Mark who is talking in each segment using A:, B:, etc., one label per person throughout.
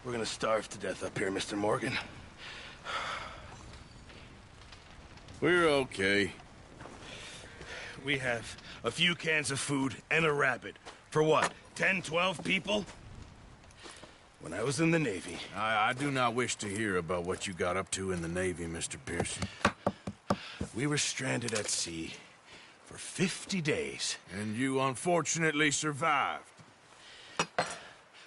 A: We're gonna starve to death up here, Mr. Morgan.
B: We're okay.
A: We have a few cans of food and a rabbit. For what, 10, 12 people? When I was in the Navy...
B: I do not wish to hear about what you got up to in the Navy, Mr. Pearson.
A: We were stranded at sea for 50 days.
B: And you unfortunately survived.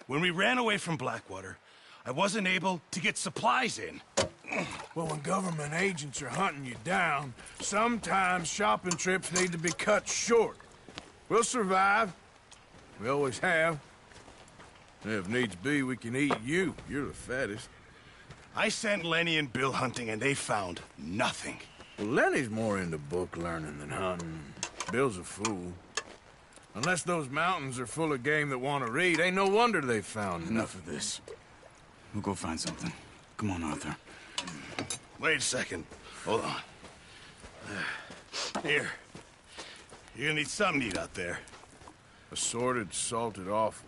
A: When we ran away from Blackwater, I wasn't able to get supplies in.
B: Well, when government agents are hunting you down, sometimes shopping trips need to be cut short. We'll survive. We always have. And if needs be, we can eat you. You're the fattest.
A: I sent Lenny and Bill hunting, and they found nothing.
B: Well, Lenny's more into book learning than hunting. Bill's a fool. Unless those mountains are full of game that want to read, ain't no wonder they found
C: Enough of this. We'll go find something. Come on, Arthur.
A: Wait a second. Hold on. Here. You're gonna need something to eat out there.
B: Assorted, salted offal.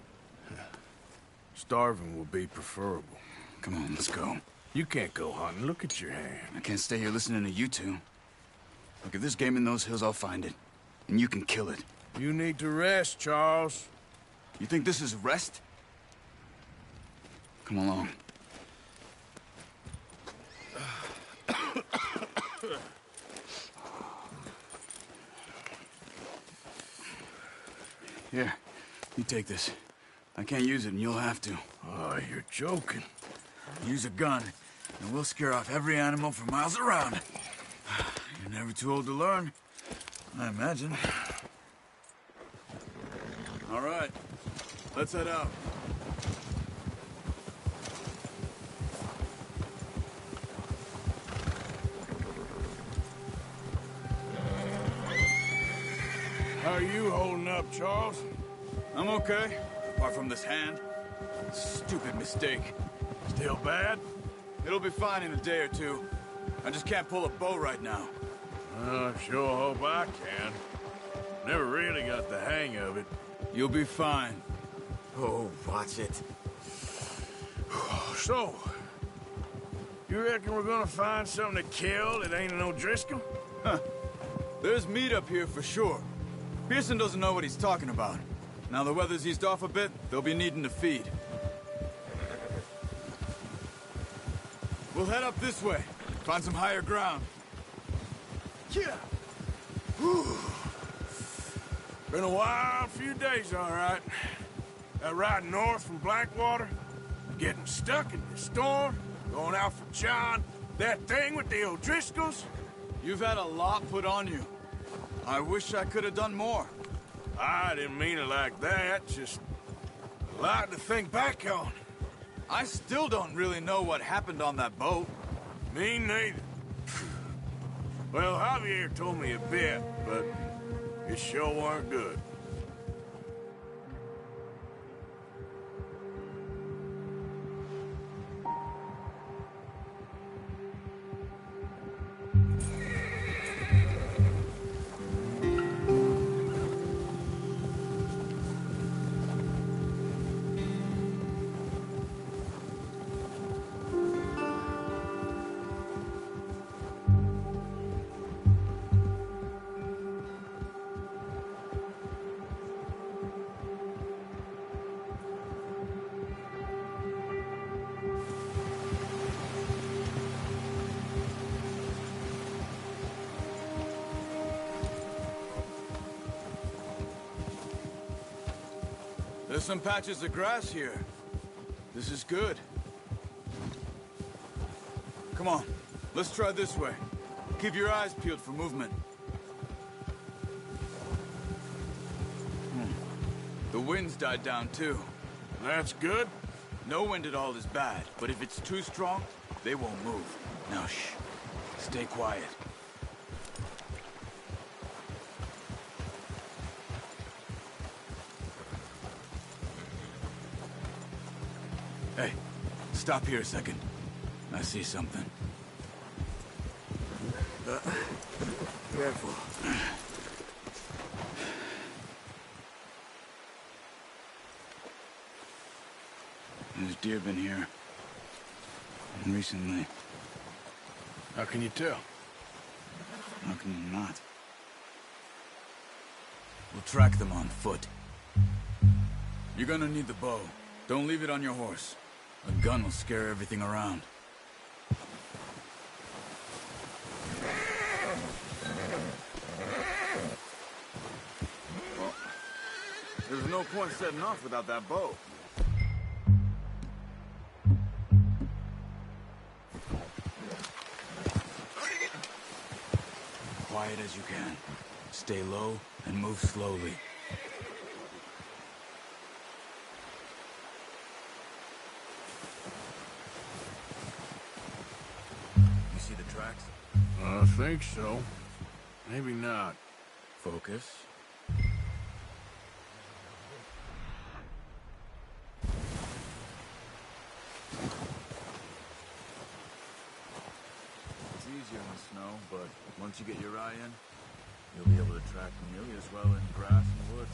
B: Starving will be preferable.
C: Come on, let's go.
B: You can't go hunting. Look at your hand.
C: I can't stay here listening to you two. Look, if there's game in those hills, I'll find it. And you can kill it.
B: You need to rest, Charles.
C: You think this is rest? Come along. Here, you take this. I can't use it, and you'll have to.
B: Oh, you're joking.
C: Use a gun, and we'll scare off every animal for miles around. You're never too old to learn, I imagine. All right, let's head out.
B: How are you holding up, Charles?
C: I'm okay, apart from this hand. Stupid mistake.
B: Still bad?
C: It'll be fine in a day or two. I just can't pull a bow right now.
B: I sure hope I can. Never really got the hang of it.
C: You'll be fine. Oh, watch it.
B: So, you reckon we're gonna find something to kill that ain't no Driscoll?
C: Huh. There's meat up here for sure. Pearson doesn't know what he's talking about. Now the weather's eased off a bit, they'll be needing to feed. We'll head up this way. Find some higher ground.
B: Yeah. Whew. Been a wild few days, all right. That ride north from Blackwater, getting stuck in the storm, going out for John, that thing with the O'Driscolls.
C: You've had a lot put on you. I wish I could have done more.
B: I didn't mean it like that, just a lot to think back on.
C: I still don't really know what happened on that boat.
B: Me neither. Well, Javier told me a bit, but it sure weren't good.
C: There's some patches of grass here. This is good. Come on, let's try this way. Keep your eyes peeled for movement. The wind's died down too.
B: That's good.
C: No wind at all is bad, but if it's too strong, they won't move. Now shh, stay quiet. Hey, stop here a second. I see something.
D: Careful.
C: There's deer been here. recently.
B: How can you tell?
C: How can you not? We'll track them on foot. You're gonna need the bow. Don't leave it on your horse. A gun will scare everything around.
D: Well, there's no point setting off without that bow.
C: Quiet as you can. Stay low and move slowly. You see the tracks?
B: I think so. Maybe not.
C: Focus.
D: It's easier in the snow, but once you get your eye in, you'll be able to track nearly as well in grass and woods.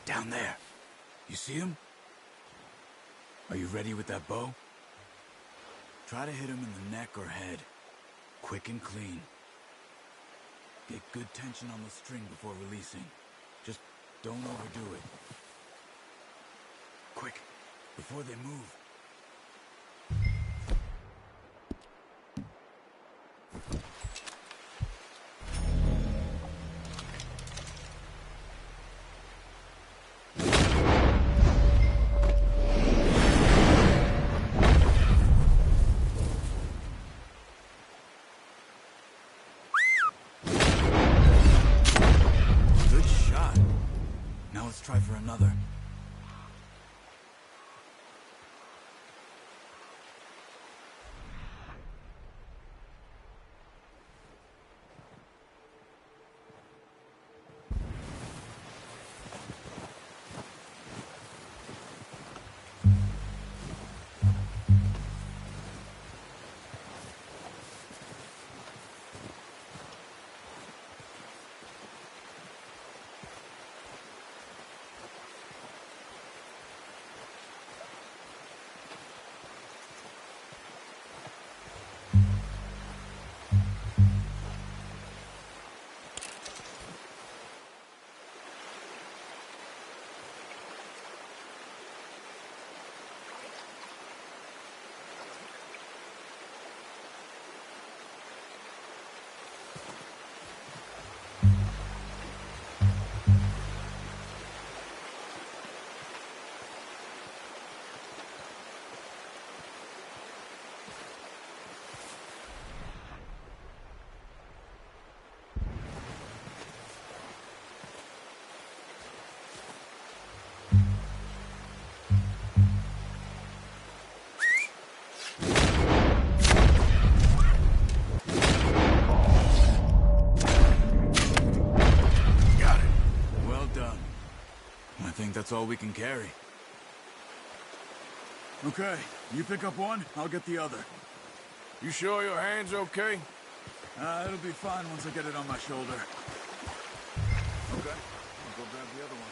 C: Down there. You see him? Are you ready with that bow? Try to hit him in the neck or head. Quick and clean. Get good tension on the string before releasing. Just don't overdo it. Quick, before they move. Try for another. That's all we can carry.
D: Okay, you pick up one, I'll get the other.
B: You sure your hand's okay?
D: It'll be fine once I get it on my shoulder. Okay, I'll go grab the other one.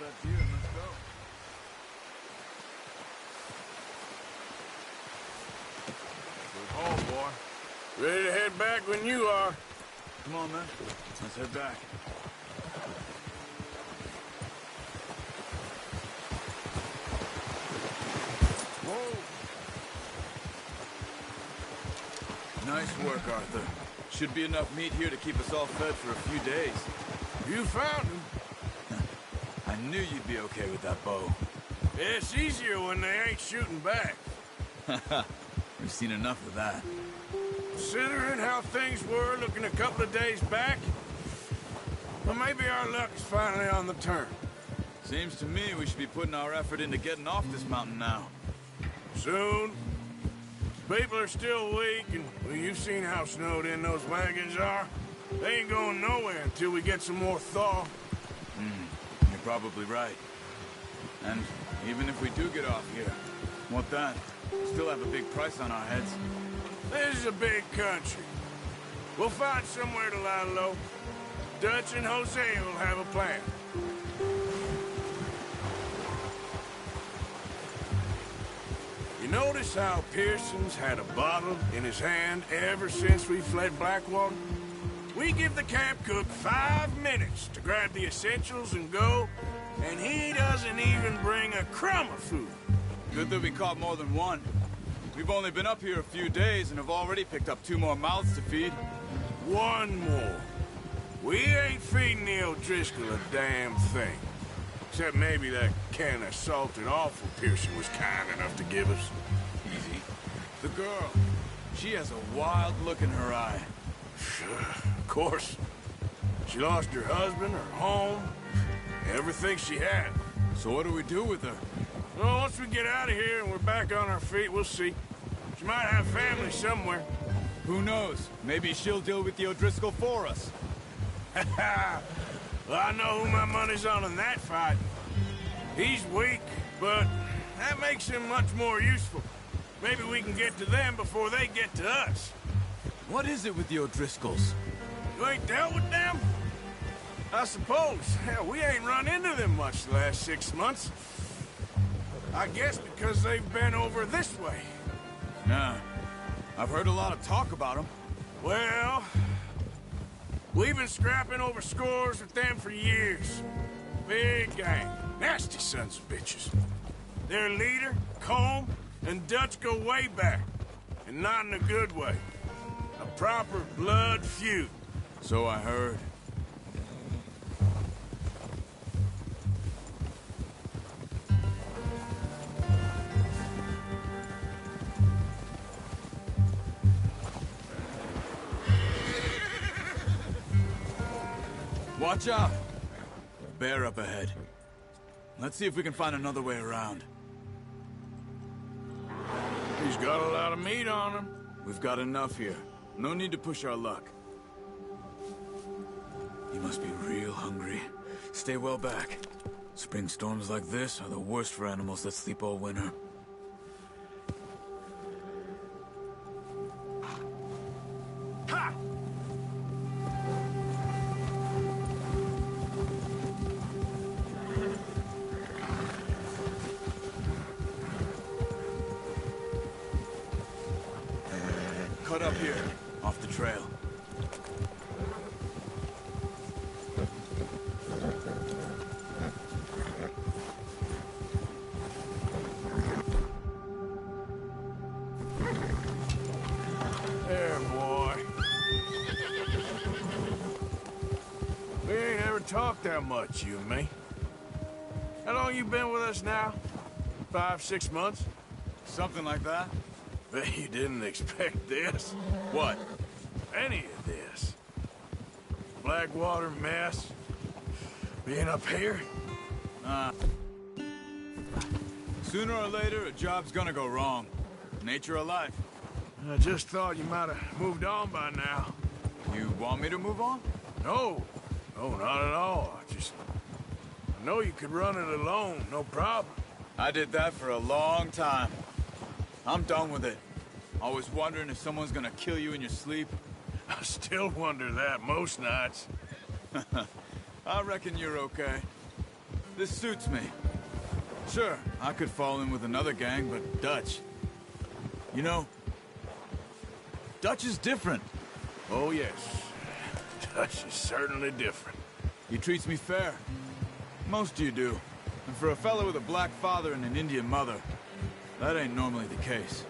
D: that deer and let's go.
B: Good haul, boy. Ready to head back when you are.
D: Come on, then. Let's head back.
B: Whoa.
D: Nice work, Arthur. Should be enough meat here to keep us all fed for a few days.
B: You found him.
D: I knew you'd be okay with that bow.
B: It's easier when they ain't shooting back.
D: We've seen enough of that.
B: Considering how things were looking a couple of days back, well, maybe our luck is finally on the turn.
D: Seems to me we should be putting our effort into getting off this mountain now.
B: Soon. People are still weak, and well, you've seen how snowed in those wagons are. They ain't going nowhere until we get some more thaw.
D: You're probably right. And even if we do get off here, what then? We still have a big price on our heads.
B: This is a big country. We'll find somewhere to lie low. Dutch and Jose will have a plan. You notice how Pearson's had a bottle in his hand ever since we fled Blackwater? We give the camp cook 5 minutes to grab the essentials and go, and he doesn't even bring a crumb of food.
D: Good that we caught more than one. We've only been up here a few days and have already picked up 2 more mouths to feed.
B: 1 more. We ain't feeding the O'Driscoll a damn thing. Except maybe that can of salted offal Pearson was kind enough to give us.
D: Easy. The girl. She has a wild look in her eye.
B: Of course. She lost her husband, her home, everything she had.
D: So what do we do with her?
B: Well, once we get out of here and we're back on our feet, we'll see. She might have family somewhere.
D: Who knows? Maybe she'll deal with the O'Driscoll for us.
B: Well, I know who my money's on in that fight. He's weak, but that makes him much more useful. Maybe we can get to them before they get to us.
D: What is it with the O'Driscolls?
B: You ain't dealt with them? I suppose. Hell, we ain't run into them much the last 6 months. I guess because they've been over this way.
D: Nah. I've heard a lot of talk about them.
B: Well, we've been scrapping over scores with them for years. Big gang. Nasty sons of bitches. Their leader, Combe, and Dutch go way back. And not in a good way. A proper blood feud.
D: So I heard. Watch out! Bear up ahead. Let's see if we can find another way around.
B: He's got a lot of meat on him.
D: We've got enough here. No need to push our luck. You must be real hungry. Stay well back. Spring storms like this are the worst for animals that sleep all winter.
B: Ha!
D: Cut up here, off the trail.
B: There, boy. We ain't ever talked that much, you and me. How long you been with us now? 5, 6 months?
D: Something like that?
B: Bet you didn't expect this.
D: What?
B: Any of this. Blackwater mess. Being up here.
D: Sooner or later, a job's gonna go wrong. Nature of life.
B: I just thought you might have moved on by now.
D: You want me to move on?
B: No. No, not at all. I know you could run it alone, no problem.
D: I did that for a long time. I'm done with it. Always wondering if someone's gonna kill you in your sleep.
B: I still wonder that most nights.
D: I reckon you're okay. This suits me. Sure, I could fall in with another gang, but Dutch... You know, Dutch is different.
B: Oh, yes. Dutch is certainly different.
D: He treats me fair. Most of you do. And for a fella with a black father and an Indian mother, that ain't normally the case.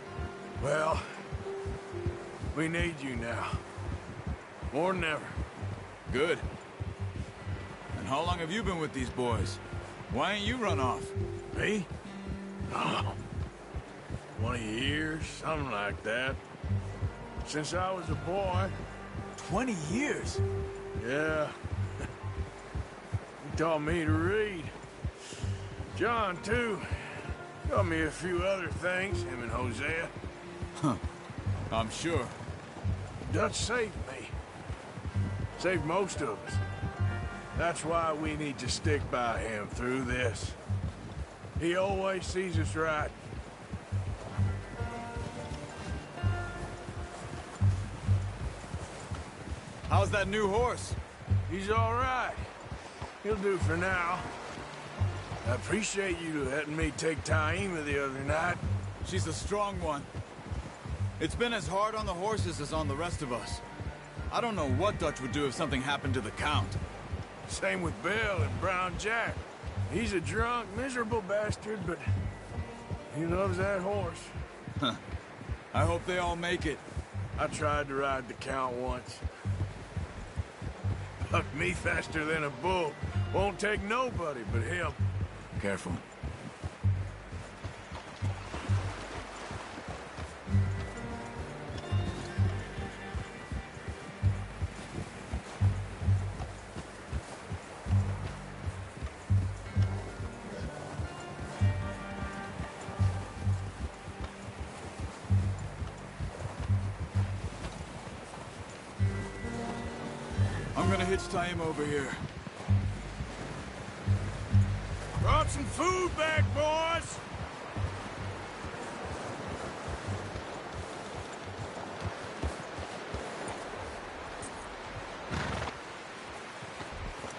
B: Well, we need you now. More than ever.
D: Good. And how long have you been with these boys? Why ain't you run off?
B: Me? Oh, 20 years, something like that. Since I was a boy.
D: 20 years?
B: Yeah. He taught me to read. John, too. Taught me a few other things, him and Hosea.
D: Huh. I'm sure.
B: Dutch saved me. Saved most of us. That's why we need to stick by him through this. He always sees us right.
D: How's that new horse?
B: He's all right. He'll do for now. I appreciate you letting me take Taima the other night.
D: She's a strong one. It's been as hard on the horses as on the rest of us. I don't know what Dutch would do if something happened to the Count.
B: Same with Bill and Brown Jack. He's a drunk, miserable bastard, but he loves that horse.
D: Huh. I hope they all make it.
B: I tried to ride the Count once. Bucked me faster than a bull. Won't take nobody but him.
D: Careful. I'm gonna hitch Taima over here.
B: Brought some food back, boys!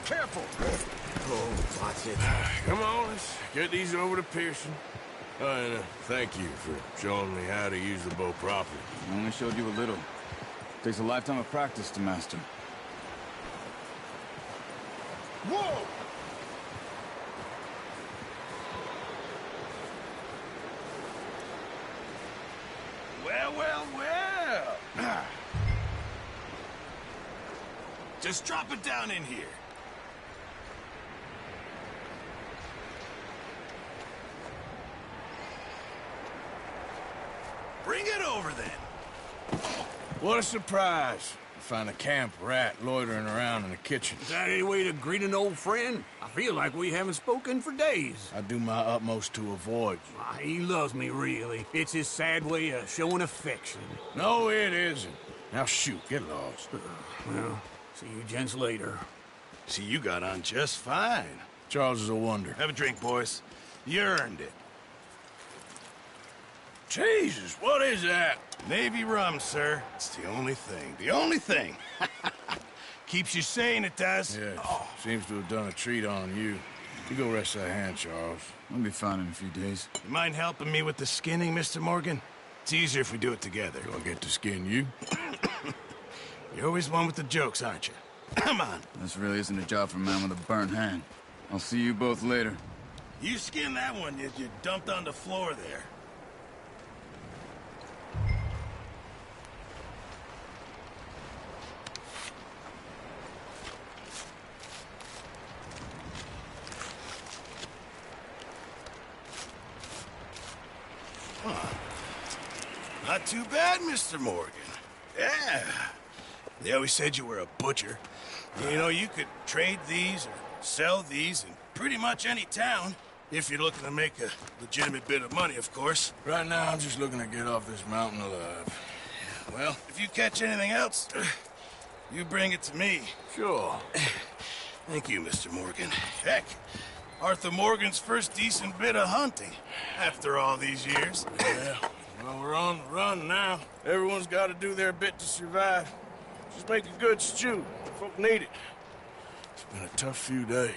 B: Careful!
C: Oh, watch it.
B: Come on, let's get these over to Pearson. And thank you for showing me how to use the bow properly.
D: I only showed you a little. Takes a lifetime of practice to master.
B: Whoa!
A: Well, well, well. Just drop it down in here. Bring it over then.
B: What a surprise. To find a camp rat loitering around in the kitchen.
E: Is that any way to greet an old friend? I feel like we haven't spoken for days.
B: I do my utmost to avoid you.
E: Ah, he loves me, really. It's his sad way of showing affection.
B: No, it isn't. Now shoot, get lost.
E: Well, see you gents later.
A: See, you got on just fine.
B: Charles is a wonder.
A: Have a drink, boys. You earned it.
B: Jesus, what is that?
A: Navy rum, sir. It's the only thing. The only thing. Keeps you sane, it does.
B: Yes, seems to have done a treat on you. You go rest that hand, Charles.
D: I'll be fine in a few days.
A: You mind helping me with the skinning, Mr. Morgan? It's easier if we do it together.
B: Do I get to skin you?
A: You're always one with the jokes, aren't you? Come on.
D: This really isn't a job for a man with a burnt hand. I'll see you both later.
A: You skin that one you dumped on the floor there. Not too bad, Mr. Morgan. Yeah. They always said you were a butcher. You know, you could trade these or sell these in pretty much any town. If you're looking to make a legitimate bit of money, of course.
B: Right now, I'm just looking to get off this mountain alive.
A: Well, if you catch anything else, you bring it to me.
B: Sure.
A: Thank you, Mr. Morgan. Heck, Arthur Morgan's first decent bit of hunting after all these years.
B: Yeah. Well, we're on the run now. Everyone's got to do their bit to survive. Just make a good stew. Folk need it. It's been a tough few days.